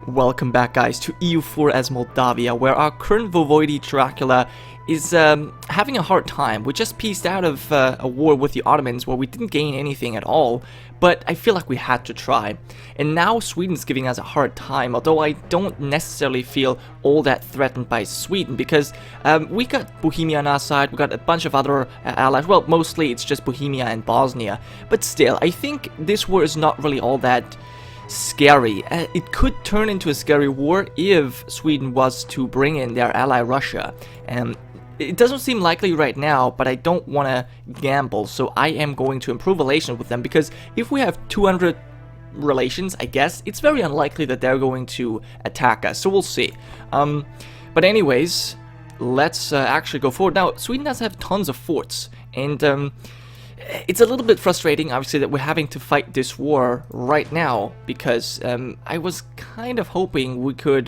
Welcome back, guys, to EU4 as Moldavia, where our current voivode Dracula is having a hard time. We just pieced out of a war with the Ottomans where we didn't gain anything at all, but I feel like we had to try. And now Sweden's giving us a hard time, although I don't necessarily feel all that threatened by Sweden, because we got Bohemia on our side, we got a bunch of other allies. Well, mostly it's just Bohemia and Bosnia, but still, I think this war is not really all that scary. It could turn into a scary war if Sweden was to bring in their ally Russia. It doesn't seem likely right now, but I don't want to gamble, so I am going to improve relations with them, because if we have 200 relations, I guess, it's very unlikely that they're going to attack us, so we'll see. But anyways, let's actually go forward. Now, Sweden does have tons of forts, and it's a little bit frustrating, obviously, that we're having to fight this war right now, because I was kind of hoping we could,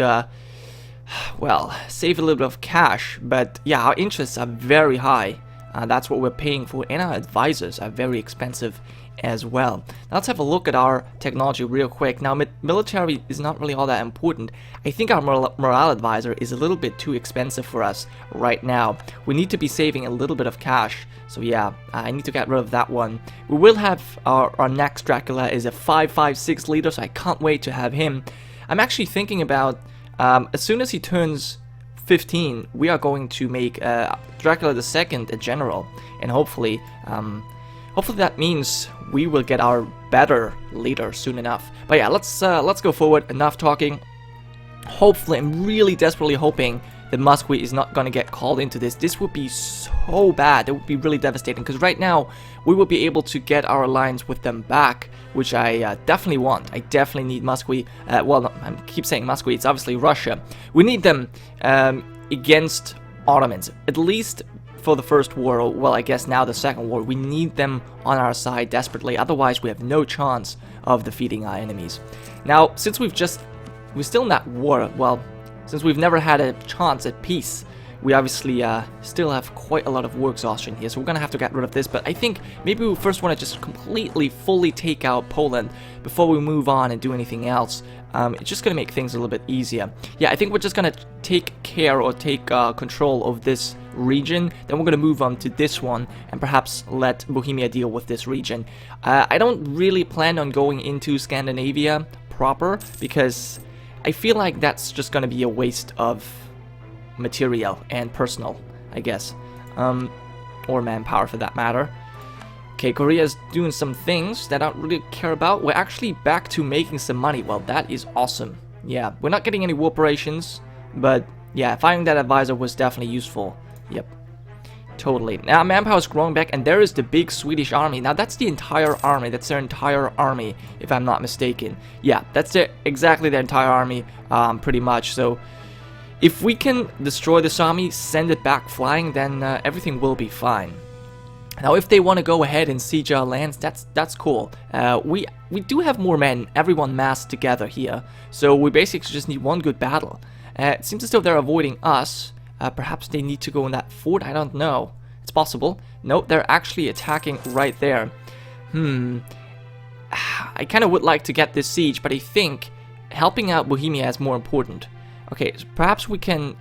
well, save a little bit of cash, but yeah, our interests are very high. That's what we're paying for, and our advisors are very expensive as well. Now let's have a look at our technology real quick. Now, military is not really all that important. I think our morale advisor is a little bit too expensive for us right now. We need to be saving a little bit of cash, so yeah, I need to get rid of that one. We will have our next Dracula is a 556 leader, so I can't wait to have him. I'm actually thinking about as soon as he turns 15, we are going to make Dracula II a general, and hopefully that means we will get our better leader soon enough. But yeah, let's go forward. Enough talking. Hopefully, I'm really desperately hoping that Moscow is not going to get called into this. This would be so bad. It would be really devastating, because right now we will be able to get our alliance with them back, which I definitely want. I definitely need Moscow. Well, no, I keep saying Moscow. It's obviously Russia. We need them against Ottomans, at least for the first war. Well, I guess now the second war. We need them on our side desperately. Otherwise, we have no chance of defeating our enemies. Now, since we're still in that war, well, since we've never had a chance at peace, we obviously still have quite a lot of war exhaustion here, so we're gonna have to get rid of this. But I think maybe we first want to just completely, fully take out Poland before we move on and do anything else. It's just gonna make things a little bit easier. Yeah, I think we're just gonna take care or take control of this region, then we're gonna move on to this one and perhaps let Bohemia deal with this region. I don't really plan on going into Scandinavia proper, because I feel like that's just gonna be a waste of material and personal, I guess, or manpower for that matter. Okay, Korea's doing some things that I don't really care about. We're actually back to making some money. Well, that is awesome. Yeah, we're not getting any war operations, but yeah, finding that advisor was definitely useful. Yep, totally. Now manpower is growing back, and there is the big Swedish army. Now that's the entire army. That's their entire army, if I'm not mistaken. Yeah, that's exactly their entire army, pretty much. So if we can destroy this army, send it back flying, then everything will be fine. Now, if they want to go ahead and siege our lands, that's cool. We do have more men, everyone massed together here, so we basically just need one good battle. It seems as though they're avoiding us. Perhaps they need to go in that fort, I don't know. It's possible. No, they're actually attacking right there. I kind of would like to get this siege, but I think helping out Bohemia is more important. Okay, so perhaps we can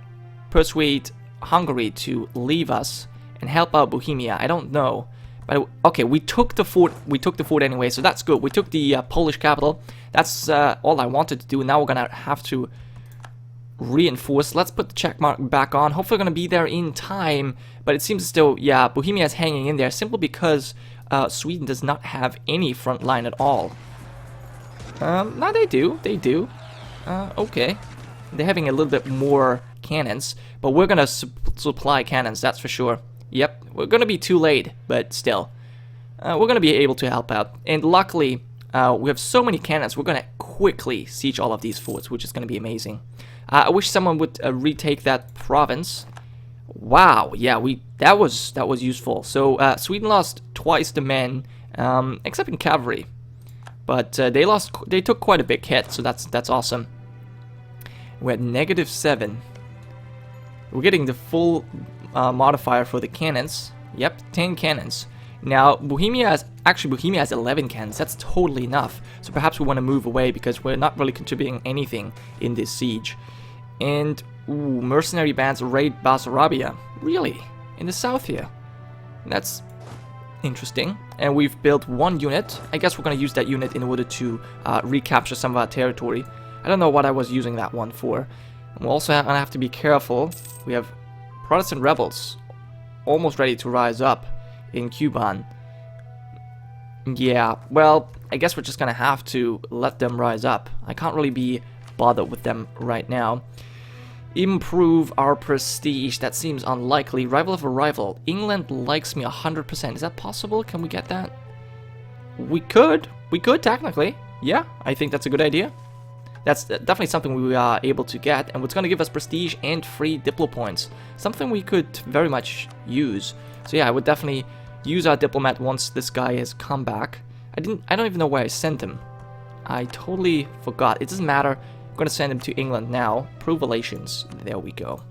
persuade Hungary to leave us and help out Bohemia. I don't know, but okay, we took the fort. We took the fort anyway, so that's good. We took the Polish capital. That's all I wanted to do. Now we're gonna have to reinforce. Let's put the check mark back on. Hopefully, we're gonna be there in time. But it seems as though, yeah, Bohemia is hanging in there simply because Sweden does not have any front line at all. No, they do. They do. Okay. They're having a little bit more cannons, but we're gonna supply cannons, that's for sure. Yep, we're gonna be too late, but still. We're gonna be able to help out. And luckily, we have so many cannons, we're gonna quickly siege all of these forts, which is gonna be amazing. I wish someone would retake that province. Wow, yeah, that was useful. So Sweden lost twice the men, except in cavalry. But they took quite a big hit, so that's awesome. We're at -7. We're getting the full modifier for the cannons. Yep, 10 cannons. Now, Bohemia has 11 cannons. That's totally enough. So perhaps we want to move away because we're not really contributing anything in this siege. And, ooh, mercenary bands raid Basarabia. Really? In the south here? That's interesting. And we've built one unit. I guess we're going to use that unit in order to recapture some of our territory. I don't know what I was using that one for. And we're also going to have to be careful. We have Protestant rebels almost ready to rise up in Cuban. Yeah, well, I guess we're just going to have to let them rise up. I can't really be bothered with them right now. Improve our prestige. That seems unlikely. Rival of a rival. England likes me 100%. Is that possible? Can we get that? We could. We could, technically. Yeah, I think that's a good idea. That's definitely something we are able to get. And it's going to give us prestige and free Diplo points. Something we could very much use. So yeah, I would definitely use our diplomat once this guy has come back. I don't even know where I sent him. I totally forgot. It doesn't matter. I'm going to send him to England now. Prove relations. There we go.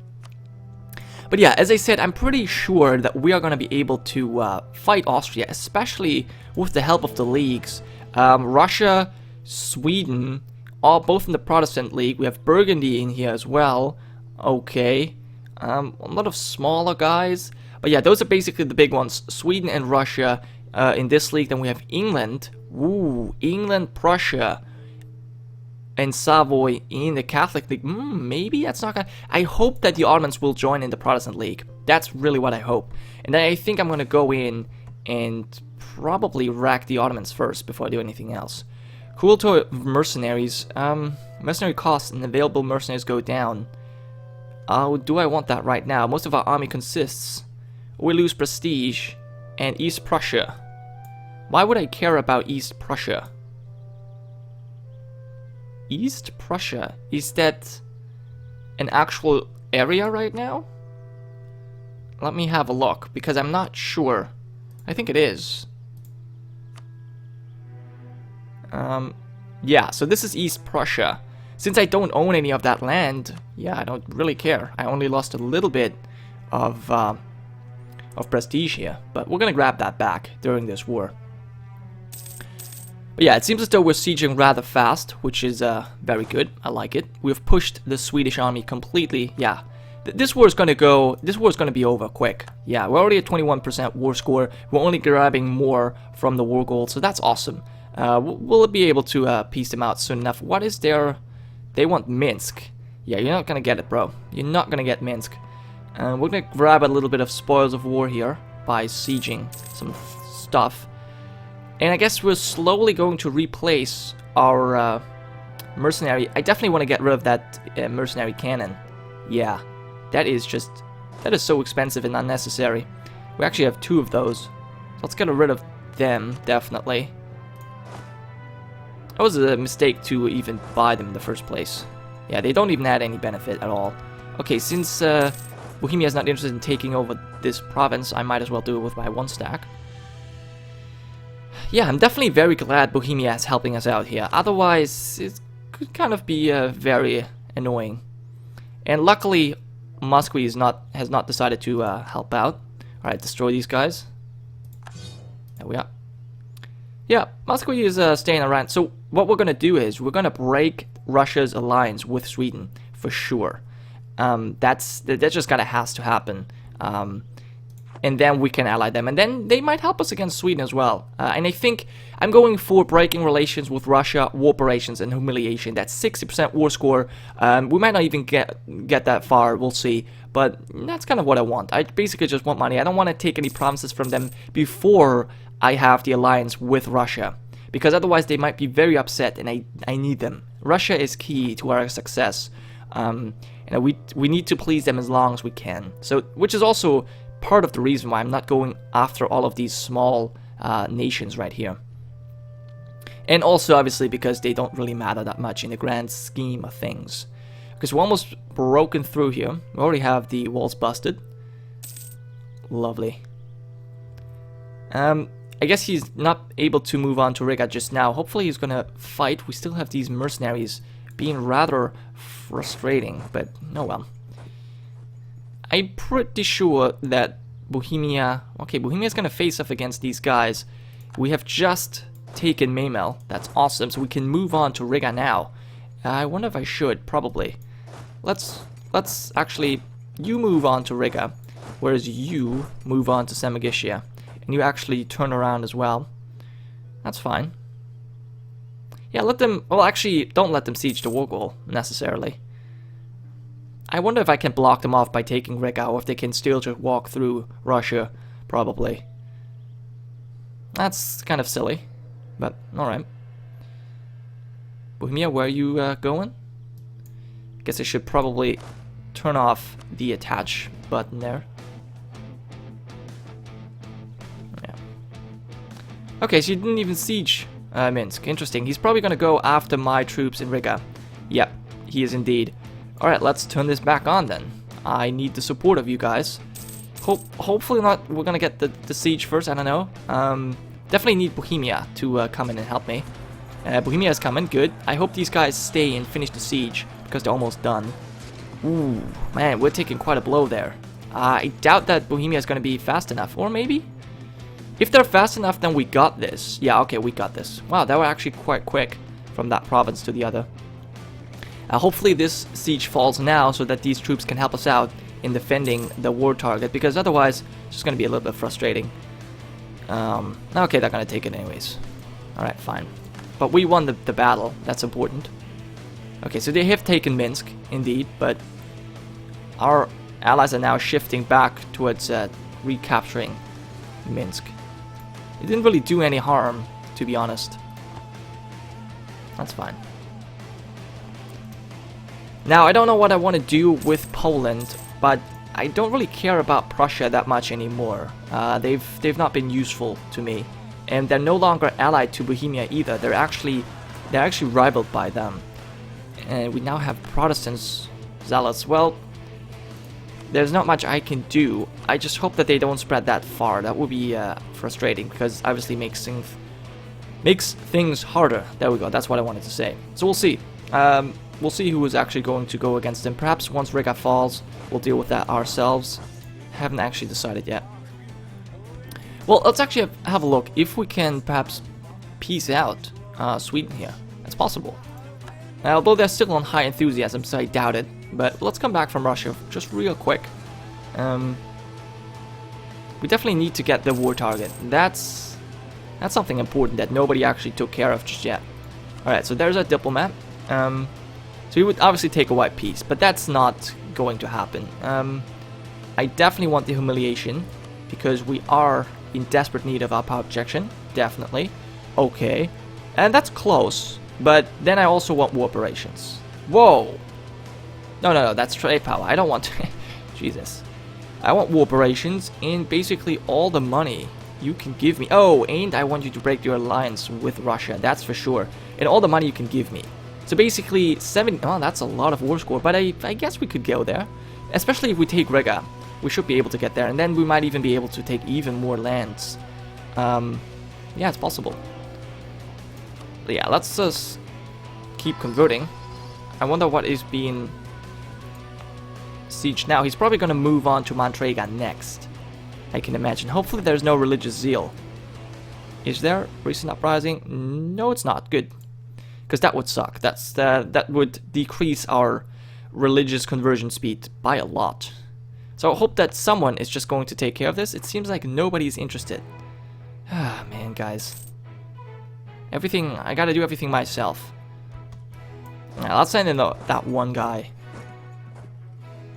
But yeah, as I said, I'm pretty sure that we are going to be able to fight Austria, especially with the help of the leagues. Russia, Sweden, all both in the Protestant League. We have Burgundy in here as well. Okay. A lot of smaller guys. But yeah, those are basically the big ones. Sweden and Russia in this league. Then we have England. Ooh, England, Prussia, and Savoy in the Catholic League. Maybe that's not gonna... I hope that the Ottomans will join in the Protestant League. That's really what I hope. And then I think I'm gonna go in and probably rack the Ottomans first before I do anything else. Cruelty of mercenaries. Mercenary costs and available mercenaries go down. Do I want that right now? Most of our army consists. We lose prestige. And East Prussia. Why would I care about East Prussia? East Prussia? Is that an actual area right now? Let me have a look, because I'm not sure. I think it is. Yeah, so this is East Prussia. Since I don't own any of that land, yeah, I don't really care. I only lost a little bit of prestige here, but we're gonna grab that back during this war. But yeah, it seems as though we're sieging rather fast, which is very good. I like it. We've pushed the Swedish army completely. Yeah, this war is gonna be over quick. Yeah, we're already at 21% war score. We're only grabbing more from the war gold, so that's awesome. We'll be able to piece them out soon enough. What is their... They want Minsk. Yeah, you're not gonna get it, bro. You're not gonna get Minsk. We're gonna grab a little bit of spoils of war here by sieging some stuff. And I guess we're slowly going to replace our mercenary. I definitely want to get rid of that mercenary cannon. Yeah, that is so expensive and unnecessary. We actually have 2 of those. So let's get rid of them, definitely. That was a mistake to even buy them in the first place. Yeah, they don't even add any benefit at all. Okay, since Bohemia is not interested in taking over this province, I might as well do it with my 1 stack. Yeah, I'm definitely very glad Bohemia is helping us out here. Otherwise, it could kind of be very annoying. And luckily, Muscovy has not decided to help out. Alright, destroy these guys. There we are. Yeah, Muscovy is staying around. So what we're going to do is we're going to break Russia's alliance with Sweden for sure. That just kind of has to happen. And then we can ally them, and then they might help us against Sweden as well. And I think I'm going for breaking relations with Russia, war operations, and humiliation. That's 60% war score. We might not even get that far, we'll see. But that's kind of what I want. I basically just want money. I don't want to take any promises from them before I have the alliance with Russia, because otherwise they might be very upset, and I need them. Russia is key to our success. We need to please them as long as we can. So, which is also part of the reason why I'm not going after all of these small nations right here. And also, obviously, because they don't really matter that much in the grand scheme of things. Because we're almost broken through here. We already have the walls busted. Lovely. I guess he's not able to move on to Riga just now. Hopefully he's gonna fight. We still have these mercenaries being rather frustrating, but no well. I'm pretty sure that Bohemia. Okay, Bohemia's gonna face off against these guys. We have just taken Memel. That's awesome. So we can move on to Riga now. I wonder if I should. Probably. Let's actually, you move on to Riga, whereas you move on to Samagitia, and you actually turn around as well. That's fine. Yeah, let them. Well, actually, don't let them siege the war goal necessarily. I wonder if I can block them off by taking Riga, or if they can still just walk through Russia. Probably. That's kind of silly, but alright. Bohemia, where are you going? Guess I should probably turn off the attach button there. Yeah. Okay, so you didn't even siege Minsk. Interesting. He's probably going to go after my troops in Riga. Yep, he is indeed. Alright, let's turn this back on then. I need the support of you guys. Hopefully not. We're going to get the siege first. I don't know. Definitely need Bohemia to come in and help me. Bohemia is coming. Good. I hope these guys stay and finish the siege, because they're almost done. Ooh, man, we're taking quite a blow there. I doubt that Bohemia is going to be fast enough. Or maybe? If they're fast enough, then we got this. Yeah, okay, we got this. Wow, that was actually quite quick from that province to the other. Hopefully this siege falls now so that these troops can help us out in defending the war target, because otherwise it's just going to be a little bit frustrating. Okay, they're going to take it anyways. Alright, fine. But we won the battle. That's important. Okay, so they have taken Minsk, indeed, but our allies are now shifting back towards recapturing Minsk. It didn't really do any harm, to be honest. That's fine. Now, I don't know what I want to do with Poland, but I don't really care about Prussia that much anymore. They've not been useful to me, and they're no longer allied to Bohemia either. They're actually rivaled by them. And we now have Protestants, zealots. Well, there's not much I can do. I just hope that they don't spread that far. That would be frustrating, because obviously makes things harder. There we go. That's what I wanted to say. So we'll see. We'll see who is actually going to go against them. Perhaps once Riga falls, we'll deal with that ourselves. Haven't actually decided yet. Well, let's actually have a look if we can perhaps peace out Sweden here. That's possible. Although they're still on high enthusiasm, so I doubt it. But let's come back from Russia just real quick. We definitely need to get the war target. That's something important that nobody actually took care of just yet. Alright, so there's our diplomat. So he would obviously take a white peace, but that's not going to happen. I definitely want the humiliation, because we are in desperate need of our power projection. Definitely. Okay. And that's close. But then I also want war operations. Whoa! No, that's trade power. I don't want to... Jesus. I want war operations and basically all the money you can give me. Oh, and I want you to break your alliance with Russia. That's for sure. And all the money you can give me. So basically, 70... Oh, that's a lot of war score. But I guess we could go there. Especially if we take Riga. We should be able to get there. And then we might even be able to take even more lands. Yeah, it's possible. But yeah, let's just keep converting. I wonder what is being sieged now. He's probably going to move on to Montrega next, I can imagine. Hopefully there's no religious zeal. Is there recent uprising? No, it's not. Good. Because that would suck. That would decrease our religious conversion speed by a lot. So I hope that someone is just going to take care of this. It seems like nobody's interested. Ah, man, guys. I gotta do everything myself. Now, let's send in that one guy.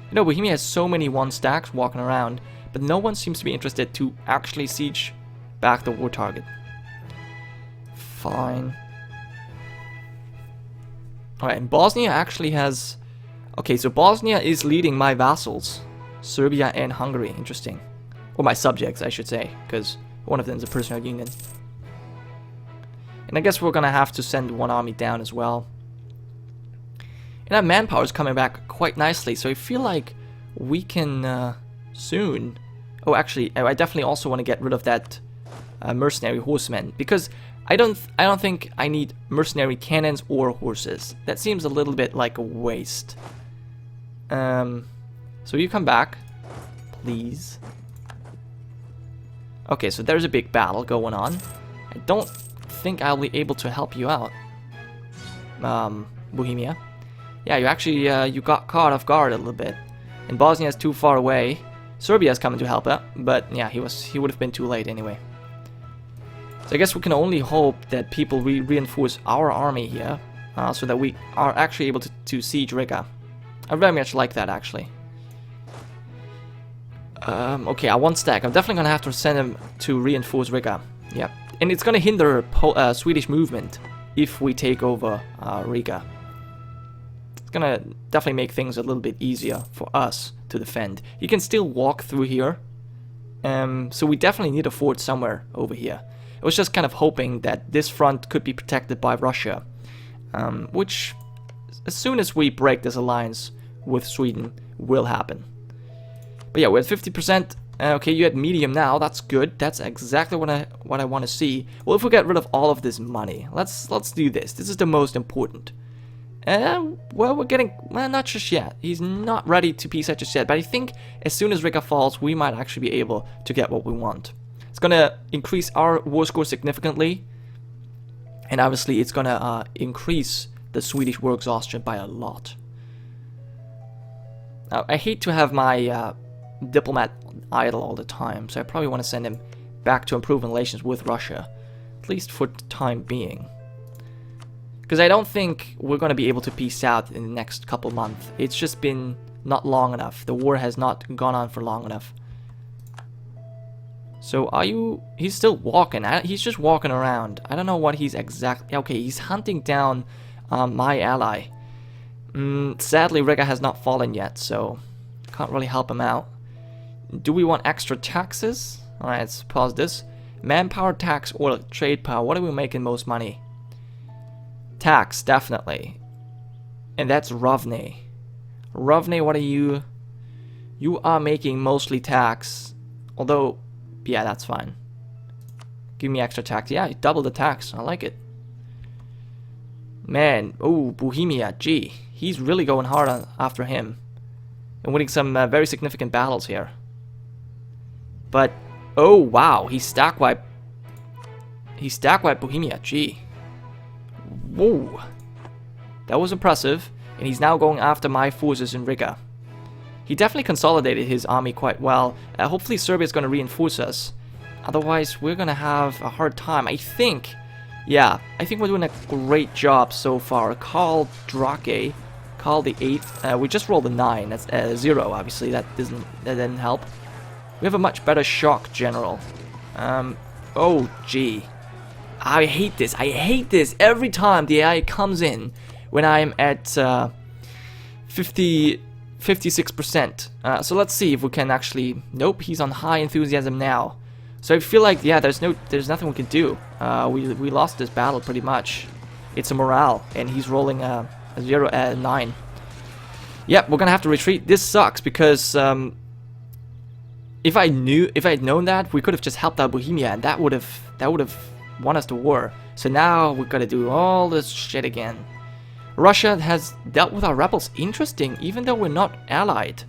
You know, Bohemia has so many one stacks walking around, but no one seems to be interested to actually siege back the war target. Fine. Alright, and Bosnia actually has... Okay, so Bosnia is leading my vassals. Serbia and Hungary. Interesting. Or my subjects, I should say, because one of them is a personal union. And I guess we're gonna have to send one army down as well. And our manpower is coming back quite nicely, so I feel like we can soon... Oh, actually, I definitely also want to get rid of that mercenary horsemen, because I don't think I need mercenary cannons or horses. That seems a little bit like a waste. So you come back, please. Okay, so there's a big battle going on. I don't think I'll be able to help you out, Bohemia. Yeah, you actually you got caught off guard a little bit. And Bosnia is too far away. Serbia's coming to help out, but yeah, he would have been too late anyway. So I guess we can only hope that people reinforce our army here, so that we are actually able to siege Riga. I very much like that, actually. Okay, I want stack. I'm definitely gonna have to send him to reinforce Riga. Yeah, and it's gonna hinder Swedish movement if we take over Riga. It's gonna definitely make things a little bit easier for us to defend. You can still walk through here, so we definitely need a fort somewhere over here. I was just kind of hoping that this front could be protected by Russia, which, as soon as we break this alliance with Sweden, will happen. But yeah, we're at 50%. Okay, you had medium now. That's good. That's exactly what I want to see. Well, if we get rid of all of this money, let's do this. This is the most important. Well, we're getting... Well, not just yet. He's not ready to peace out just yet. But I think as soon as Riga falls, we might actually be able to get what we want. It's gonna increase our war score significantly. And obviously, it's gonna increase the Swedish war exhaustion by a lot. Now, I hate to have my diplomat idle all the time, so I probably want to send him back to improve relations with Russia, at least for the time being. Because I don't think we're going to be able to peace out in the next couple months. It's just been not long enough. The war has not gone on for long enough. So are you... He's still walking. He's just walking around. I don't know what he's exactly... Okay, he's hunting down my ally. Sadly, Riga has not fallen yet, so can't really help him out. Do we want extra taxes? Alright, let's pause this. Manpower tax or trade power. What are we making most money? Tax, definitely. And that's Rovne. Rovne, what are you? You are making mostly tax. Although, yeah, that's fine. Give me extra tax. Yeah, double the tax. I like it. Man, oh, Bohemia, gee. He's really going hard after him. And winning some very significant battles here. But, oh wow, he stack wiped. He stack wiped Bohemia, gee. Whoa. That was impressive. And he's now going after my forces in Riga. He definitely consolidated his army quite well. Hopefully Serbia's going to reinforce us. Otherwise, we're going to have a hard time. I think, yeah, I think we're doing a great job so far. Karl Drake, Karl the 8th. We just rolled a 9. That's 0, obviously. That didn't help. We have a much better shock general. Oh, gee. I hate this. I hate this every time the AI comes in when I'm at 56%. So let's see if we can actually... Nope, he's on high enthusiasm now. So I feel like, yeah, there's nothing we can do. We lost this battle pretty much. It's a morale, and he's rolling a 9. Yep, we're gonna have to retreat. This sucks because if I had known that, we could have just helped out Bohemia, and that would have won us the war. So now we're gonna do all this shit again. Russia has dealt with our rebels. Interesting, even though we're not allied.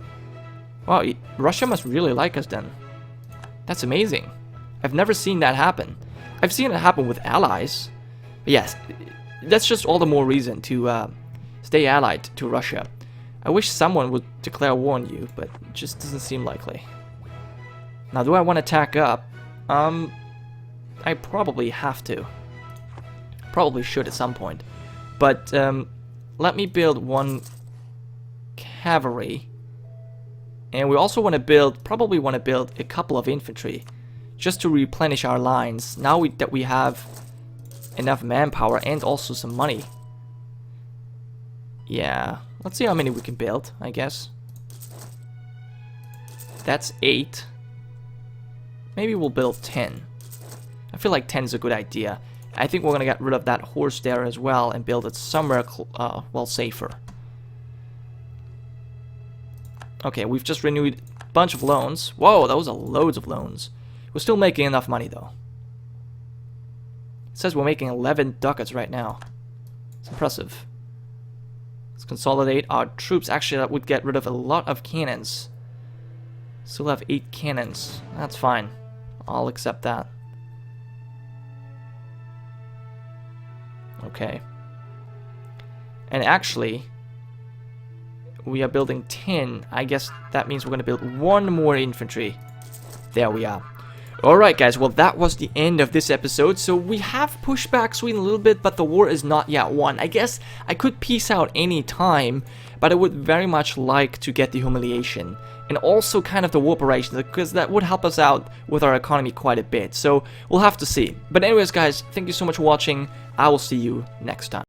Wow, Russia must really like us then. That's amazing. I've never seen that happen. I've seen it happen with allies. But yes, that's just all the more reason to stay allied to Russia. I wish someone would declare war on you, but it just doesn't seem likely. Now, do I want to attack up? I probably have to. Probably should at some point. But let me build one cavalry. And we also want to build, probably want to build a couple of infantry. Just to replenish our lines. Now that we have enough manpower and also some money. Yeah, let's see how many we can build, I guess. That's 8. Maybe we'll build 10. I feel like 10 is a good idea. I think we're going to get rid of that horse there as well and build it somewhere, well, safer. Okay, we've just renewed a bunch of loans. Whoa, those are loads of loans. We're still making enough money, though. It says we're making 11 ducats right now. It's impressive. Let's consolidate our troops. Actually, that would get rid of a lot of cannons. Still have 8 cannons. That's fine. I'll accept that. Okay. And actually, we are building 10. I guess that means we're going to build 1 more infantry. There we are. Alright guys, well that was the end of this episode. So we have pushed back Sweden a little bit, but the war is not yet won. I guess I could peace out any time, but I would very much like to get the humiliation. And also kind of the war operations, because that would help us out with our economy quite a bit. So we'll have to see. But anyways guys, thank you so much for watching. I will see you next time.